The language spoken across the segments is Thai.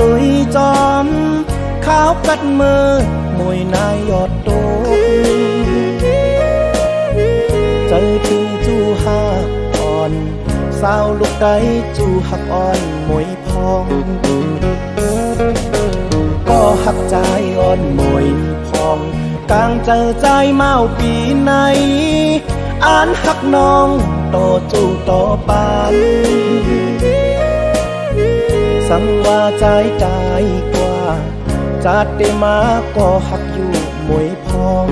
ลุยจอมข้าวกัดมือมวยนายยอดโตเจอถึงจูหักอ่อนสาวลูกไก่จูหักอ่อนมวยพองก็หักใจอ่อนมวยพองกลางเจอใจเมาปีไหนอ่านหักน้องต่อจูต่อปานสังว่าใจใจกว่าจัดได้มาก็หักอยู่มวยพอง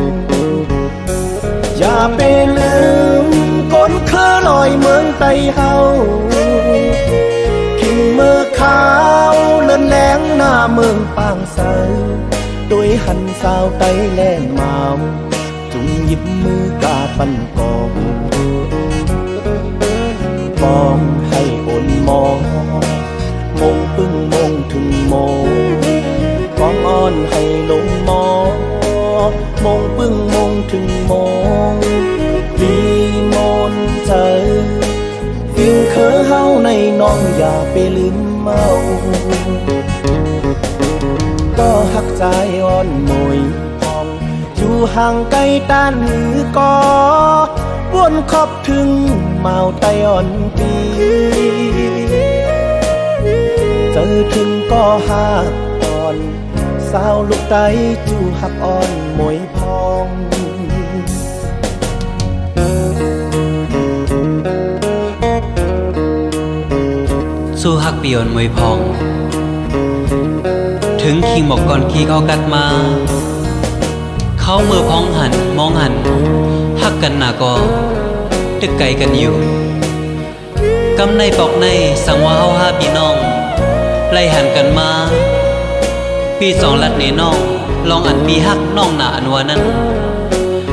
อย่าไปลืมก้นเคอลอยเมืองไตเฮาขิงมือขาวเลื่อนแหลงหน้าเมืองปางเสาโดยหันสาวไตแลงเมาจุงหยิบมือกาปันกองมองให้อ่นมองมงปึ้งมงถึงโมกองอ้อนให้ลงมองมงปึ้งมงถึงโมดีมนเจอฟิวเคอเฮาในน้องอย่าไปลืมเมาก็หักใจอ่อนมวยพองอยู่ห่างไกลต้านหือก็วนขอบถึงเมาไตอ่อนปีเจอถึงก็หักอ่อนสาวลูกไตจูหักอ่อนมวยพองสู้หักปีอ่อนมวยพองถึงคิงบอกก่อนขี้เขากัดมาเขามือพองหันมองหันหักกันหนาก็ตึกไกลกันอยู่กำในปอกในสั่งว่าเฮาหาพี่น้องไล่หันกันมาปีสองลัดในน้องลองอันปีหักน้องหนาอันว่านั้น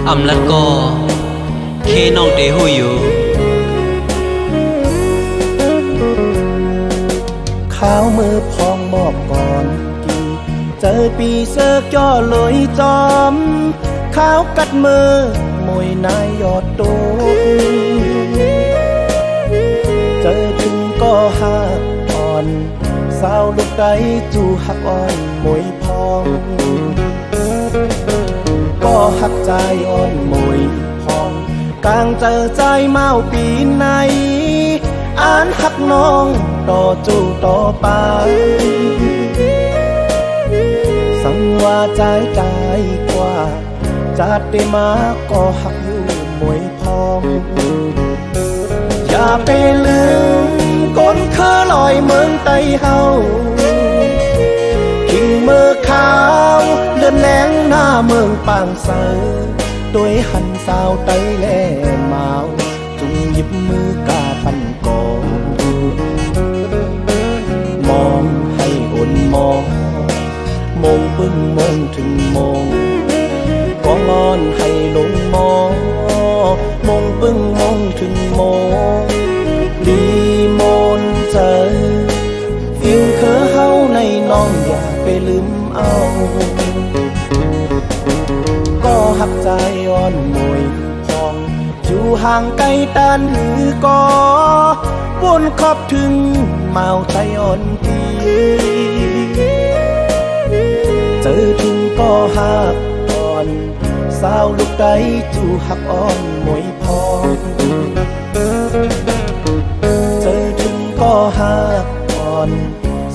อำลัดก็เคน้องเตหูอยู่ข้าวมือพองมอบก่อนกี่เจอปีเสกย่อเลยจอมข้าวกัดมือมวยนายยอดโตเจอถึงก็หักอ่อนสาวลูกไก่จูหักอ่อนมวยพองก็หักใจอ่อนมวยพองกลางเจอใจเมาปีไหนอ่านหักน้องต่อจูต่อไปสังว่าใจใจกว่าจัดได้มาก็หักอยู่มวยพองอย่าไปลืมก้นเคอลอยเมืองไตเฮาขิงมือขาวเลื่อนแหลงหน้าเมืองปางเสาโดยหันสาวไตแลเมาจุงหยิบมือกาปันกองมองให้อ่นมองมงปึ้งมงถึงโมงกองอ้อนให้ลงมองมงปึ้งมงถึงโมงลีมนเจอฟิวเคอเฮาในน้องอย่าไปลืมเอาก็หักใจอ่อนมวยพองอยู่ห่างไกลต้านหือก็วนขอบถึงเมาใจอ่อนปีเจอถึงก็หักอ่อนสาวลูกไก่จูหักอ่อนมวยพองเจอถึงก็หักอ่อน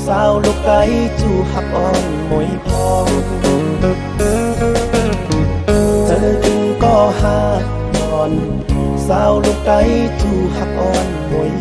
สาวลูกไก่จูหักอ่อนมวยพองเจอถึงก็หักอ่อนสาวลูกไก่จูหักอ่อนมวย